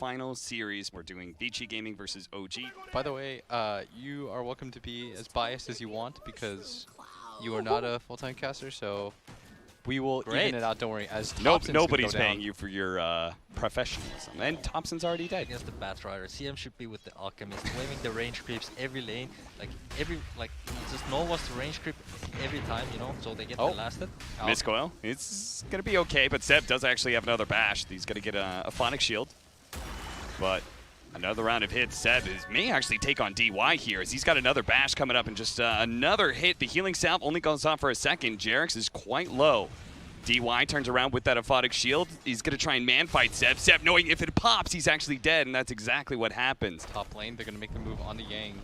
final series. We're doing Vici Gaming versus OG. By the way, you are welcome to be as biased as you want because you are not a full-time caster, so we will even it out, don't worry. As nobody's paying you for your professionalism. And Thompson's already dead. Against the Batrider, CM should be with the Alchemist, waving the range creeps every lane. Just know what's the range creep every time, you know, so they get blasted. Miscoil. It's going to be okay, but Seb does actually have another bash. He's going to get a Phonic Shield. But another round of hits. Seb may actually take on DY here as he's got another bash coming up and just another hit. The healing salve only goes on for a second. Jerix is quite low. DY turns around with that Aphotic Shield. He's going to try and man-fight Seb. Seb, knowing if it pops, he's actually dead, and that's exactly what happens. Top lane, they're going to make the move on the Yang.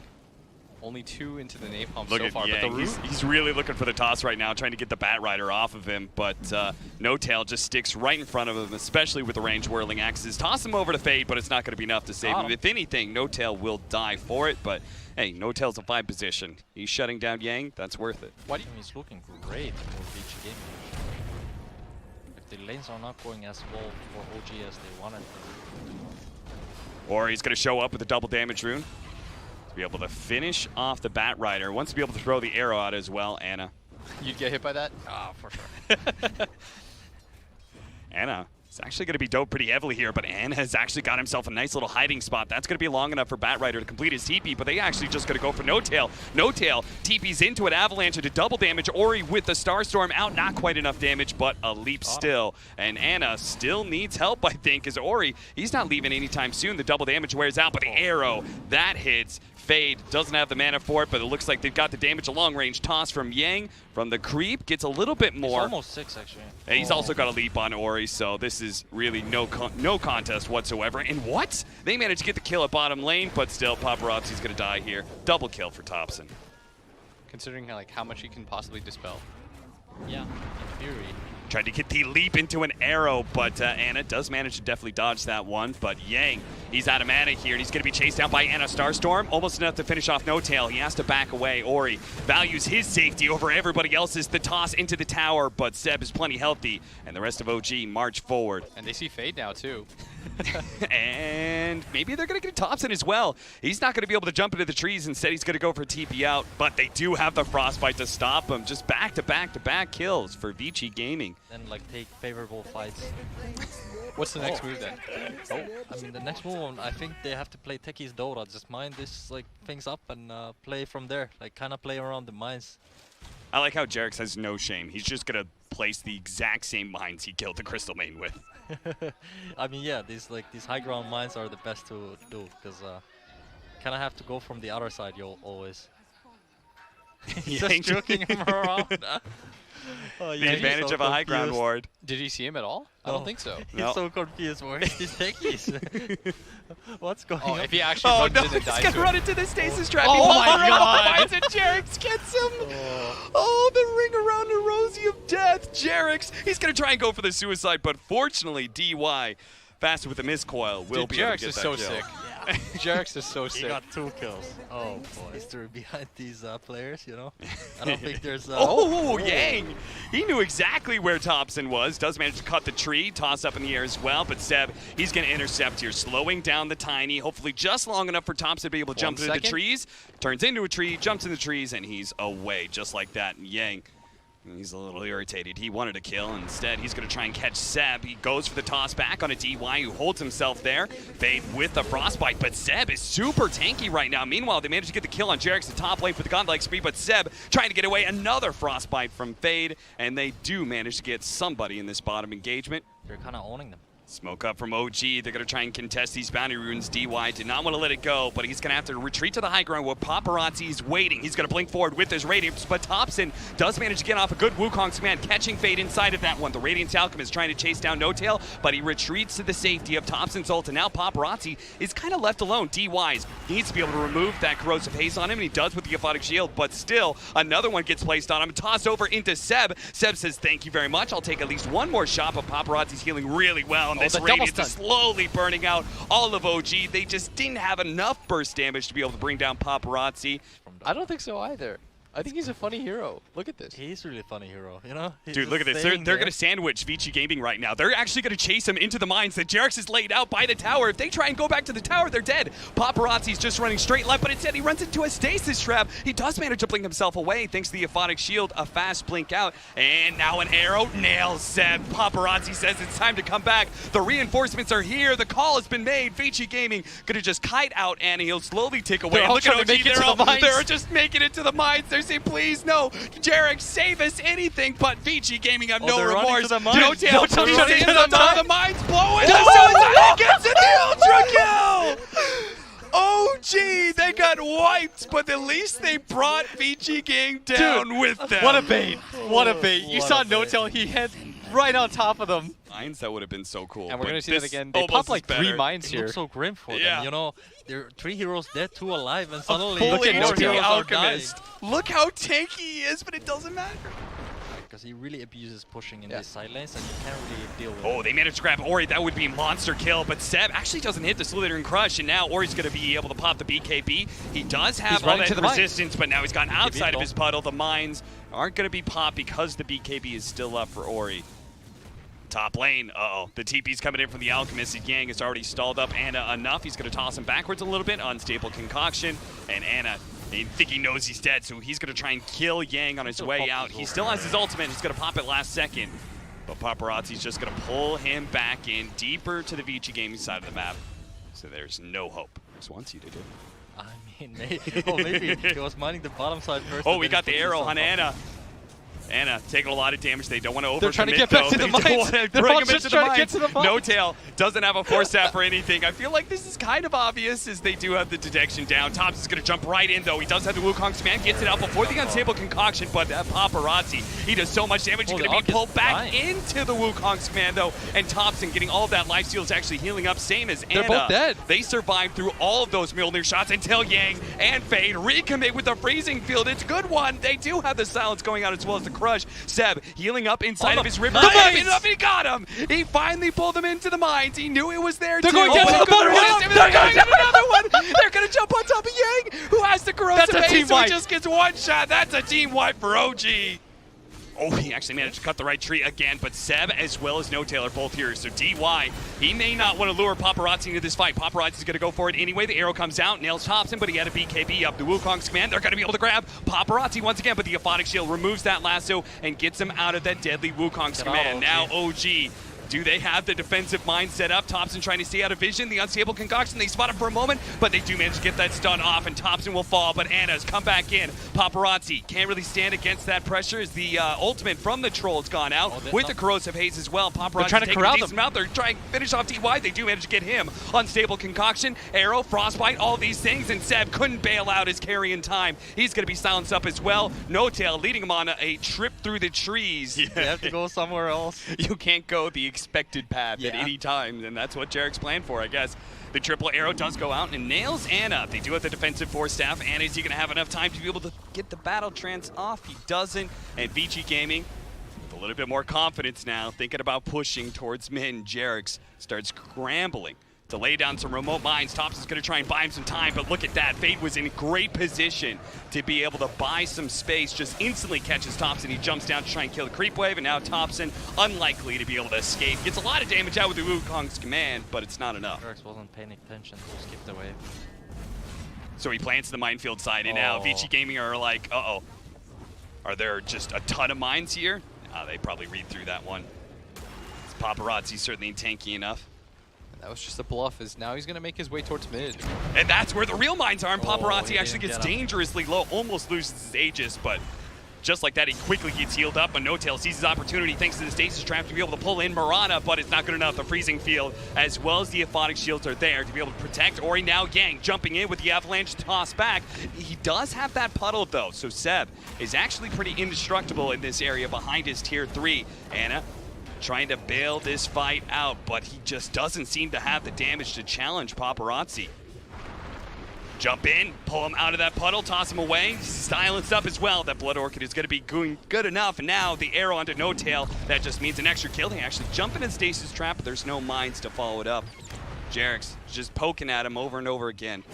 Only 2 into the napalm Look so at far, Yang. but the he's really looking for the toss right now, trying to get the Batrider off of him, but No Tail just sticks right in front of him, especially with the range whirling axes. Toss him over to Fade, but it's not going to be enough to save him. If anything, No Tail will die for it, but hey, No Tail's a 5 position. He's shutting down Yang. That's worth it. He's looking great for Vici Gaming. If the lanes are not going as well for OG as they wanted them. Or he's going to show up with a double damage rune. Be able to finish off the Batrider. Wants to be able to throw the arrow out as well, Anna. You'd get hit by that? Ah, for sure. Anna is actually going to be doped pretty heavily here, but Anna has actually got himself a nice little hiding spot. That's going to be long enough for Batrider to complete his TP, but they actually just going to go for No Tail. No Tail TP's into an Avalanche into double damage. Ori with the Starstorm out, not quite enough damage, but a leap still. And Anna still needs help, I think, as Ori, he's not leaving anytime soon. The double damage wears out, but the arrow, that hits. Fade doesn't have the mana for it, but it looks like they've got the damage. A long-range toss from Yang. From the creep, gets a little bit more. He's almost 6, actually. And he's also got a leap on Ori, so this is really no contest whatsoever. And what? They managed to get the kill at bottom lane, but still, Paparazzi's going to die here. Double kill for Thompson. Considering how much he can possibly dispel. Yeah, in theory. Tried to get the leap into an arrow, but Anna does manage to definitely dodge that one. But Yang, he's out of mana here, and he's going to be chased down by Anna Starstorm. Almost enough to finish off No Tail. He has to back away. Ori values his safety over everybody else's. The toss into the tower, but Seb is plenty healthy, and the rest of OG march forward. And they see Fade now, too. And maybe they're going to get Thompson as well. He's not going to be able to jump into the trees. Instead, he's going to go for TP out, but they do have the Frostbite to stop him. Just back-to-back-to-back kills for Vici Gaming. Then, take favorable fights. What's the next move, then? I mean, the next move, I think they have to play Techies Dota. Just mine this, things up and play from there. Kind of play around the mines. I like how Jerix has no shame. He's just going to place the exact same mines he killed the Crystal Main with. I mean, yeah, these high ground mines are the best to do because kind of have to go from the other side. You'll always just joking him around. The advantage of a high ground ward. Did he see him at all? I don't think so. He's so confused. Where is these Techies? What's going on? If he actually runs in and dies he's going to run into the stasis trap. Oh my god! And Jerix gets him. Oh, the ring around the Rosie of Death. Jerix, he's going to try and go for the suicide, but fortunately, DY, faster with the miscoil, will be able to get that kill. Sick. Jerix is so sick. He got 2 kills. Oh boy, history behind these players, you know. I don't think there's. Yang! He knew exactly where Thompson was. Does manage to cut the tree, toss up in the air as well. But Seb, he's going to intercept here, slowing down the Tiny. Hopefully, just long enough for Thompson to be able to jump into the trees. Turns into a tree, jumps in the trees, and he's away just like that. And Yang, he's a little irritated. He wanted a kill. Instead, he's going to try and catch Seb. He goes for the toss back on a DY who holds himself there. Fade with the Frostbite, but Seb is super tanky right now. Meanwhile, they managed to get the kill on Jerix, the top lane for the godlike speed, but Seb trying to get away. Another Frostbite from Fade, and they do manage to get somebody in this bottom engagement. They're kind of owning them. Smoke up from OG. They're going to try and contest these bounty runes. DY did not want to let it go, but he's going to have to retreat to the high ground where Paparazzi is waiting. He's going to blink forward with his Radiance, but Thompson does manage to get off a good Wukong's command, catching Fade inside of that one. The Radiance Alchemist trying to chase down No Tail, but he retreats to the safety of Thompson's ult, and now Paparazzi is kind of left alone. DY needs to be able to remove that corrosive haze on him, and he does with the Aphotic Shield, but still, another one gets placed on him, tossed over into Seb. Seb says, thank you very much. I'll take at least one more shot, but Paparazzi's healing really well, and this Radiance is slowly burning out all of OG. They just didn't have enough burst damage to be able to bring down Paparazzi. I don't think so either. I think he's a funny hero. Look at this. He's really a funny hero, you know? He's Dude, look at this. They're going to sandwich Vici Gaming right now. They're actually going to chase him into the mines that Jarex is laid out by the tower. If they try and go back to the tower, they're dead. Paparazzi's just running straight left, but instead he runs into a stasis trap. He does manage to blink himself away thanks to the Aphotic Shield. A fast blink out, and now an arrow nails Seb. Paparazzi says it's time to come back. The reinforcements are here. The call has been made. Vici Gaming going to just kite out, and he'll slowly take away. They're all Look at trying to make it to the mines. They're just making it to the mines. They're saying, please, no. Jarex, save us, anything, but Vici Gaming have no remorse. No tail. He's in the mines, blowing. He gets it, the ultra kill. OG, they got wiped, but at least they brought Vici Gang down with them. What a bait. What a bait. You saw No Tail, he hit right on top of them. Mines, that would have been so cool. And we're going to see that again. They popped like 3 mines here. It looks so grim for them, you know? There are 3 heroes dead, 2 alive, and suddenly look at No Tail Tail Alchemist. Look how tanky he is, but it doesn't matter. Because he really abuses pushing in these side lanes, and you can't really deal with it. Oh, they managed to grab Ori. That would be monster kill, but Seb actually doesn't hit the Slither and Crush, and now Ori's going to be able to pop the BKB. He does have all that resistance, but now he's gotten outside of his puddle. The mines aren't going to be popped because the BKB is still up for Ori. Top lane, the TP's coming in from the Alchemist. Yang is already stalled up Ana enough. He's going to toss him backwards a little bit. Unstable concoction, and Ana, I think he knows he's dead, so he's going to try and kill Yang on his way out. He still has his ultimate. He's going to pop it last second. But Paparazzi's just going to pull him back in deeper to the Vici Gaming side of the map. So there's no hope. Just wants you to do. I mean, maybe he was mining the bottom side first. Oh, we got the arrow on Ana. Ana taking a lot of damage. They don't want to overcommit. They're trying to get back to the mines. They're all just trying to get to the mines. No Tail doesn't have a force staff or anything. I feel like this is kind of obvious as they do have the detection down. Tops is going to jump right in, though. He does have the Wukong's command. Gets it out before the unstable concoction, but that Paparazzi, he does so much damage. He's going to be pulled back into the Wukong's command, though. And Thompson getting all of that life steal is actually healing up, same as Ana. They're both dead. They survived through all of those Mjolnir shots until Yang and Fade recommit with the freezing field. It's a good one. They do have the silence going out as well as the crush. Seb healing up inside of his river. He got him. He finally pulled him into the mines. He knew it was there. They're too. going to get another one. They're going to get another one. They're going to jump on top of Yang, who has the corrosive haze, so he just gets one shot. That's a team wipe for OG. Oh, he actually managed to cut the right tree again, but Seb as well as No Tail are both here. So DY, he may not want to lure Paparazzi into this fight. Paparazzi's going to go for it anyway. The arrow comes out, nails Thompson, but he had a BKB up. The Wukong's command, they're going to be able to grab Paparazzi once again, but the Aphotic Shield removes that lasso and gets him out of that deadly Wukong's command. Now OG. Do they have the defensive mind set up? Thompson trying to stay out of vision. The unstable concoction, they spot him for a moment, but they do manage to get that stun off, and Thompson will fall, but Ana's come back in. Paparazzi can't really stand against that pressure as the ultimate from the troll has gone out with the corrosive haze as well. Paparazzi trying to corral them. Out. They're trying to finish off DY. They do manage to get him. Unstable concoction, arrow, frostbite, all these things, and Seb couldn't bail out his carry in time. He's going to be silenced up as well. No Tail leading him on a trip through the trees. You have to go somewhere else. You can't go the expected path at any time, and that's what Jarek's planned for, I guess. The triple arrow does go out and nails Ana. They do have the defensive force staff. Ana, is he going to have enough time to be able to get the battle trance off? He doesn't, and Vici Gaming, with a little bit more confidence now, thinking about pushing towards Min. Jarek's starts scrambling to lay down some remote mines. Thompson's going to try and buy him some time, but look at that. Fade was in great position to be able to buy some space. Just instantly catches Thompson. He jumps down to try and kill the creep wave, and now Thompson, unlikely to be able to escape. Gets a lot of damage out with the Wukong's command, but it's not enough. Jarex wasn't paying attention, so skipped the wave. So he plants the minefield side, and now Vici Gaming are like, uh-oh. Are there just a ton of mines here? They probably read through that one. Paparazzi certainly tanky enough. That was just a bluff, as now he's going to make his way towards mid. And that's where the real mines are, and Paparazzi actually gets dangerously low, almost loses his Aegis, but just like that, he quickly gets healed up, and No Tail sees his opportunity thanks to the stasis trap to be able to pull in Mirana, but it's not good enough. The freezing field, as well as the Aphotic Shields are there to be able to protect Ori. Now Yang jumping in with the avalanche toss back. He does have that puddle, though, so Seb is actually pretty indestructible in this area behind his tier 3. Ana trying to bail this fight out, but he just doesn't seem to have the damage to challenge Paparazzi. Jump in, pull him out of that puddle, toss him away, silenced up as well. That Blood Orchid is going to be good enough, and now the arrow onto No Tail, that just means an extra kill. They actually jump in a stasis trap, but there's no mines to follow it up. Jarek's just poking at him over and over again.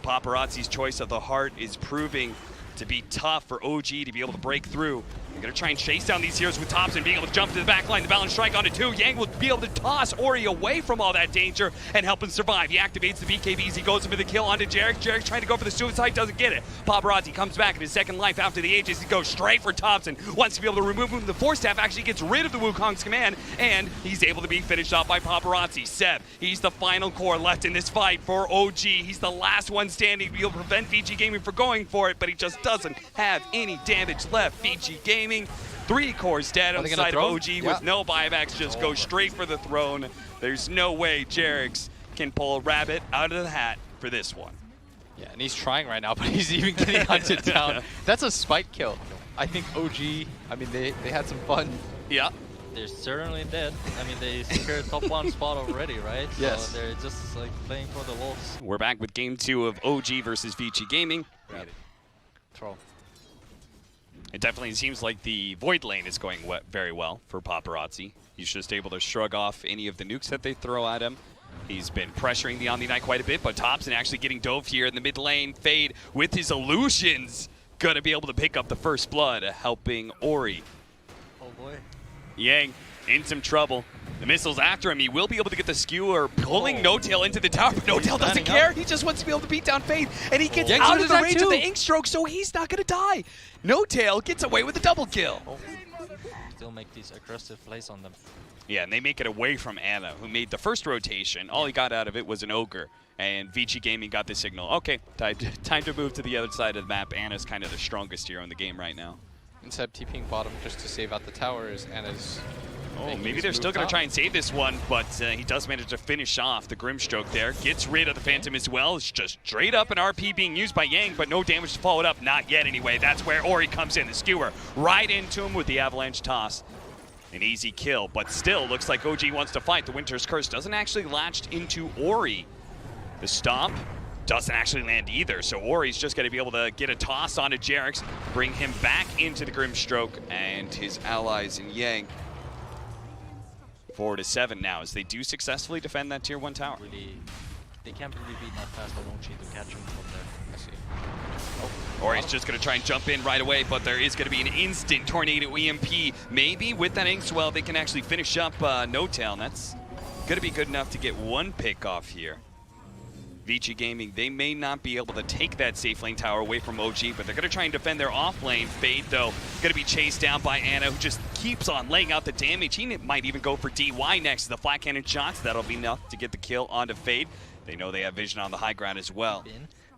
Paparazzi's choice of the heart is proving to be tough for OG to be able to break through. They're going to try and chase down these heroes with Thompson being able to jump to the back line. The balance strike onto 2. Yang will be able to toss Ori away from all that danger and help him survive. He activates the BKBs. He goes for the kill onto Jarek. Jarek's trying to go for the suicide, doesn't get it. Paparazzi comes back in his second life after the Aegis. He goes straight for Thompson. Wants to be able to remove him. The Force Staff actually gets rid of the Wukong's command, and he's able to be finished off by Paparazzi. Seb, he's the final core left in this fight for OG. He's the last one standing to be able to prevent VG Gaming from going for it, but he just doesn't have any damage left. VG Gaming, 3 cores dead on the side of OG with no buybacks, just go straight for the throne. There's no way Jarex can pull a rabbit out of the hat for this one. Yeah, and he's trying right now, but he's even getting hunted down. That's a spike kill. I think OG, I mean, they had some fun. Yeah. They're certainly dead. I mean, they secured top 1 spot already, right? Yes. So they're just like playing for the lulz. We're back with game 2 of OG versus VG Gaming. Throw. It definitely seems like the Void lane is going very well for Paparazzi. He's just able to shrug off any of the nukes that they throw at him. He's been pressuring the Omni-Knight quite a bit, but Thompson actually getting dove here in the mid lane. Fade with his illusions. Gonna be able to pick up the first blood, helping Ori. Oh boy. Yang in some trouble. The missile's after him. He will be able to get the skewer, pulling No Tail into the tower, but No Tail doesn't care. He just wants to be able to beat down Fade, and he gets out of the range of the ink stroke, so he's not gonna die. No Tail gets away with a double kill. Still make these aggressive plays on them. Yeah, and they make it away from Anna, who made the first rotation. All he got out of it was an Ogre, and VG Gaming got the signal. Okay, time to move to the other side of the map. Anna's kind of the strongest hero in the game right now. Instead of TPing bottom just to save out the towers, Anna's... Oh, maybe they're still going to try and save this one, but he does manage to finish off the Grimstroke there. Gets rid of the Phantom as well. It's just straight up an RP being used by Yang, but no damage to follow it up. Not yet anyway. That's where Ori comes in. The skewer right into him with the Avalanche toss. An easy kill, but still looks like OG wants to fight. The Winter's Curse doesn't actually latch into Ori. The stomp doesn't actually land either, so Ori's just going to be able to get a toss onto Jarex, bring him back into the Grimstroke, and his allies in Yang 4-7 now, as they do successfully defend that tier 1 tower. Really, they can't really beat that fast. I don't cheat to catch him from there. I see. Ori's just going to try and jump in right away, but there is going to be an instant Tornado EMP. Maybe with that Inkswell, they can actually finish up No Tail, and that's going to be good enough to get 1 pick off here. VG Gaming, they may not be able to take that safe lane tower away from OG, but they're going to try and defend their off lane. Fade, though, going to be chased down by Anna, who just keeps on laying out the damage. He might even go for DY next to the flat cannon shots. That'll be enough to get the kill onto Fade. They know they have vision on the high ground as well.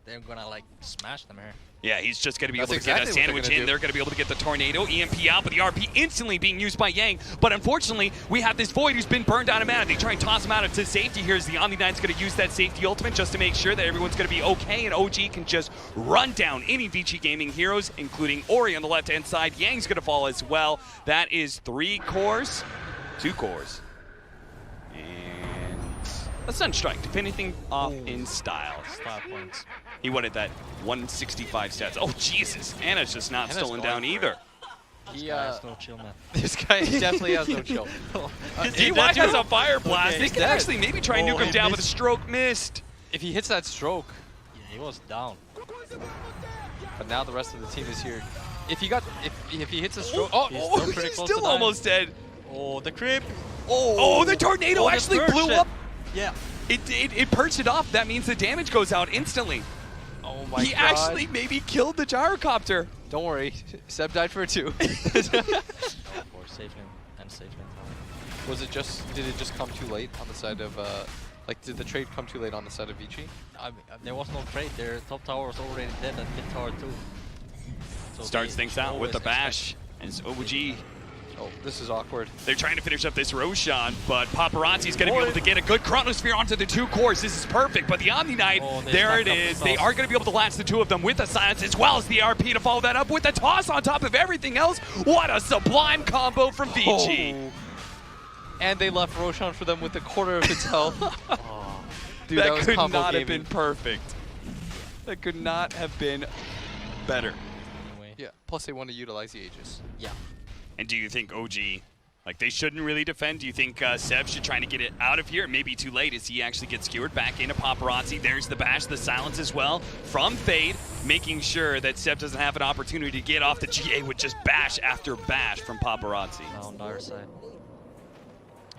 They're going to, like, smash them here. Yeah, he's just going to be able to get a sandwich in. They're going to be able to get the Tornado, EMP out, but the RP instantly being used by Yang. But unfortunately, we have this Void who's been burned out of mana. They try and toss him out into safety here as the Omni-Knight's going to use that safety ultimate just to make sure that everyone's going to be okay, and OG can just run down any VG Gaming heroes, including Ori on the left-hand side. Yang's going to fall as well. That is 3 cores, 2 cores. And a Sunstrike, finishing off in style. 5 points. He wanted that 165 stats. Oh, Jesus. Anna's just not stolen down either. He has no chill, man. This guy definitely has no chill. DY has a Fire Blast. They can dead. actually maybe try and nuke him down with a stroke missed. If he hits that stroke... Yeah, he was down. But now the rest of the team is here. If he hits a stroke... He's still almost dead. Oh, the creep. Oh, the Tornado actually blew up. Yeah. It perched it off. That means the damage goes out instantly. Oh my God. He actually maybe killed the gyrocopter. Don't worry, Seb died for it too. Or save him and save him. Did it just come too late on the side of, did the trade come too late on the side of VG? I mean, there was no trade. Their top tower was already dead and mid tower too. So starts things out with the bash. And it's OG. Oh, this is awkward. They're trying to finish up this Roshan, but Paparazzi's going to be able to get a good Chronosphere onto the 2 cores. This is perfect, but the Omni-Knight, there it is. They are going to be able to latch the 2 of them with a silence, as well as the RP to follow that up with a toss on top of everything else. What a sublime combo from VG. Oh. And they left Roshan for them with a quarter of its health. Dude, that could not have been perfect. That could not have been better. Yeah, plus they want to utilize the Aegis. Yeah. And do you think OG Like, they shouldn't really defend. Do you think Seb should try to get it out of here? It may be too late as he actually gets skewered back into Paparazzi. There's the bash, the silence as well from Fade, making sure that Seb doesn't have an opportunity to get off the GA with just bash after bash from Paparazzi. Now on our side.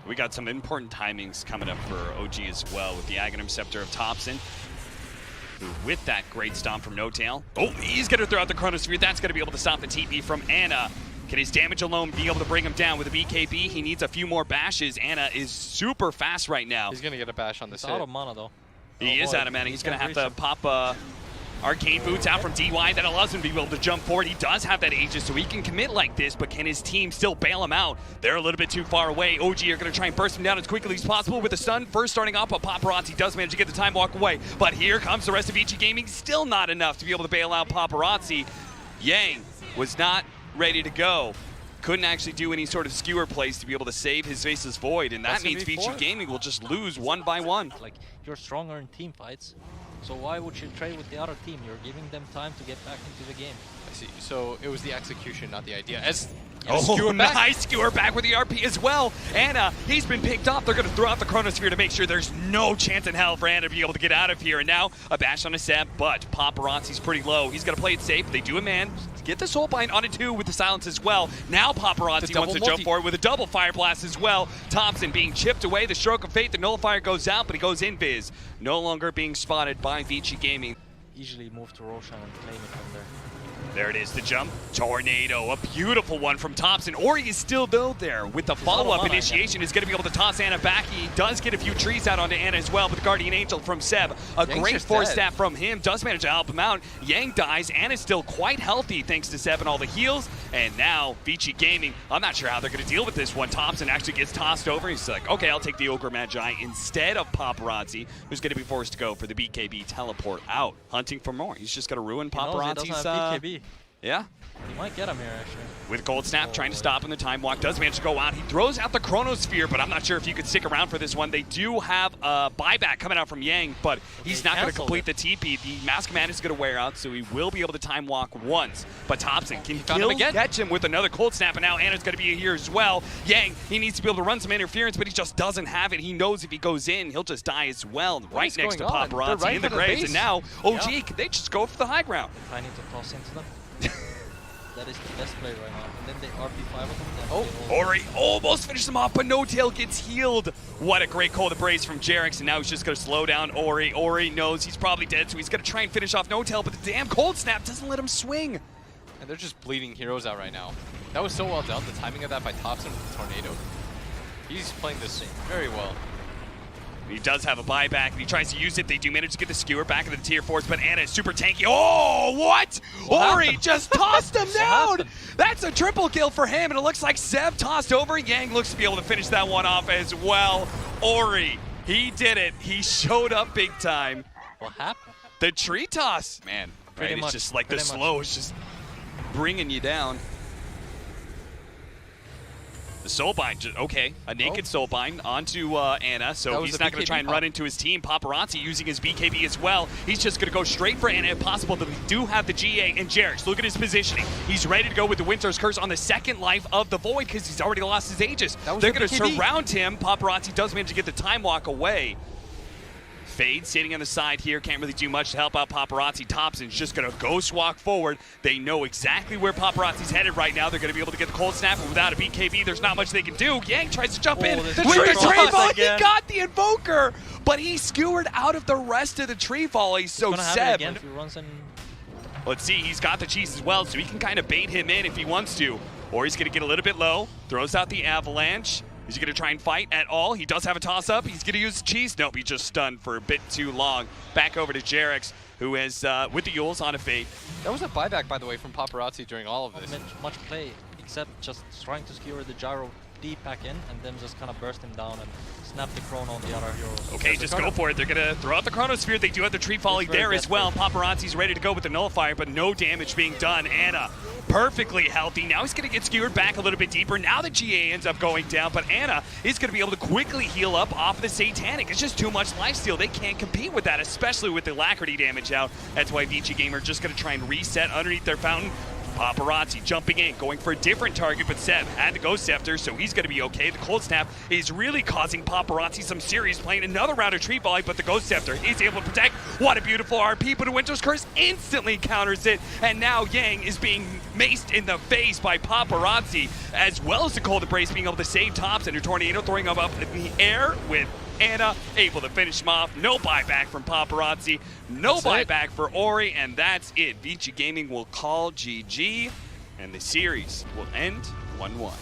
We got some important timings coming up for OG as well with the Aghanim Scepter of Thompson. Who, with that great stomp from No Tail. Oh, he's going to throw out the Chronosphere. That's going to be able to stop the TP from Ana. Can his damage alone be able to bring him down with a BKB? He needs a few more bashes. Ana is super fast right now. He's going to get a bash on this hit. Out of mana, though. He is out of mana. He's going to have to pop Arcane Boots out from DY. That allows him to be able to jump forward. He does have that Aegis, so he can commit like this, but can his team still bail him out? They're a little bit too far away. OG are going to try and burst him down as quickly as possible with a stun. First starting off, but Paparazzi does manage to get the time walk away. But here comes the rest of VG Gaming. Still not enough to be able to bail out Paparazzi. Yang was not ready to go. Couldn't actually do any sort of skewer plays to be able to save his Faceless Void, and that means VG Gaming will just lose one by one. Like, you're stronger in team fights, so why would you trade with the other team? You're giving them time to get back into the game. I see. So it was the execution, not the idea. As skewer back. Nice skewer back with the RP as well. Ana, he's been picked off. They're going to throw out the Chronosphere to make sure there's no chance in hell for Ana to be able to get out of here. And now a bash on a Seb, but Paparazzi's pretty low. He's going to play it safe. They do a man. Get the Soulbind on a 2 with the silence as well. Now Paparazzi wants to jump forward with a double Fire Blast as well. Thompson being chipped away. The Stroke of Fate, the Nullifier goes out, but he goes invis. No longer being spotted by VG Gaming. Easily move to Roshan and claim it from there. There it is, the jump. Tornado, a beautiful one from Thompson. Ori is still there with the follow-up initiation. Is going to be able to toss Ana back. He does get a few trees out onto Ana as well, but the Guardian Angel from Seb. A great force stat from him. Does manage to help him out. Yang dies. Ana's still quite healthy thanks to Seb and all the heals. And now, Vici Gaming, I'm not sure how they're going to deal with this one. Thompson actually gets tossed over. He's like, okay, I'll take the Ogre Magi instead of Paparazzi, who's going to be forced to go for the BKB teleport out. Hunting for more. He's just going to ruin Paparazzi's... BKB. Yeah. He might get him here, actually. With Cold Snap trying to stop him, the Time Walk does manage to go out. He throws out the Chronosphere, but I'm not sure if you could stick around for this one. They do have a buyback coming out from Yang, but he's not going to complete the TP. The Mask Man is going to wear out, so he will be able to Time Walk once. But Thompson can catch him with another Cold Snap, and now Ana's going to be here as well. Yang, he needs to be able to run some interference, but he just doesn't have it. He knows if he goes in, he'll just die as well. Right next to Paparazzi in the graves, and now OG, they just go for the high ground. I need to toss into them. That is the best play right now. And then they RP5 of them. Oh, Ori almost finished him off, but No Tail gets healed. What a great Cold Embrace from Jerix, and now he's just going to slow down Ori. Ori knows he's probably dead, so he's going to try and finish off No Tail, but the damn Cold Snap doesn't let him swing. And they're just bleeding heroes out right now. That was so well done, the timing of that by Thompson with the Tornado. He's playing this very well. He does have a buyback, and he tries to use it. They do manage to get the skewer back into the tier 4s, but Ana is super tanky. Oh, what? Ori just tossed him down. That's a triple kill for him, and it looks like Seb tossed over. Yang looks to be able to finish that one off as well. Ori, he did it. He showed up big time. What happened? The tree toss. Man, right? It's just like the slow is just bringing you down. The Soulbind, okay, a naked Soulbind onto Ana, so he's not going to try and run into his team. Paparazzi using his BKB as well. He's just going to go straight for Ana if possible, but we do have the GA and Jerix. Look at his positioning. He's ready to go with the Winter's Curse on the second life of the Void because he's already lost his Aegis. They're going to surround him. Paparazzi does manage to get the Time Walk away. Fade sitting on the side here, can't really do much to help out Paparazzi. Thompson's just going to ghost walk forward. They know exactly where Paparazzi's headed right now. They're going to be able to get the Cold Snap, but without a BKB, there's not much they can do. Yang tries to jump in with the tree fall. He got the Invoker, but he skewered out of the rest of the tree volley. So Seb, let's see, he's got the cheese as well, so he can kind of bait him in if he wants to. Or he's going to get a little bit low, throws out the Avalanche. Is he going to try and fight at all? He does have a toss-up. He's going to use the cheese. Nope, he just stunned for a bit too long. Back over to Jerix, who is with the Yules on a Fate. That was a buyback, by the way, from Paparazzi during all of this. Not much play, except just trying to skewer the gyro deep back in, and then just kind of burst him down and snap the Chrono on the other hero. Okay, just go for it. They're going to throw out the Chronosphere. They do have the Tree Volley there as well. Paparazzi's ready to go with the Nullifier, but no damage being done. Ana perfectly healthy. Now he's going to get skewered back a little bit deeper. Now the GA ends up going down, but Ana is going to be able to quickly heal up off of the Satanic. It's just too much lifesteal. They can't compete with that, especially with the Alacrity damage out. That's why Vici Gamer just going to try and reset underneath their fountain. Paparazzi jumping in, going for a different target, but Seb had the Ghost Scepter, so he's going to be okay. The Cold Snap is really causing Paparazzi some serious pain. Another round of Tree Volley, but the Ghost Scepter is able to protect. What a beautiful RP, but a Winter's Curse instantly counters it, and now Yang is being maced in the face by Paparazzi, as well as the Cold Embrace being able to save Tops, and her Tornado throwing him up in the air with Anna able to finish him off. No buyback from Paparazzi, no buyback for Ori, and that's it. Vici Gaming will call GG, and the series will end 1-1.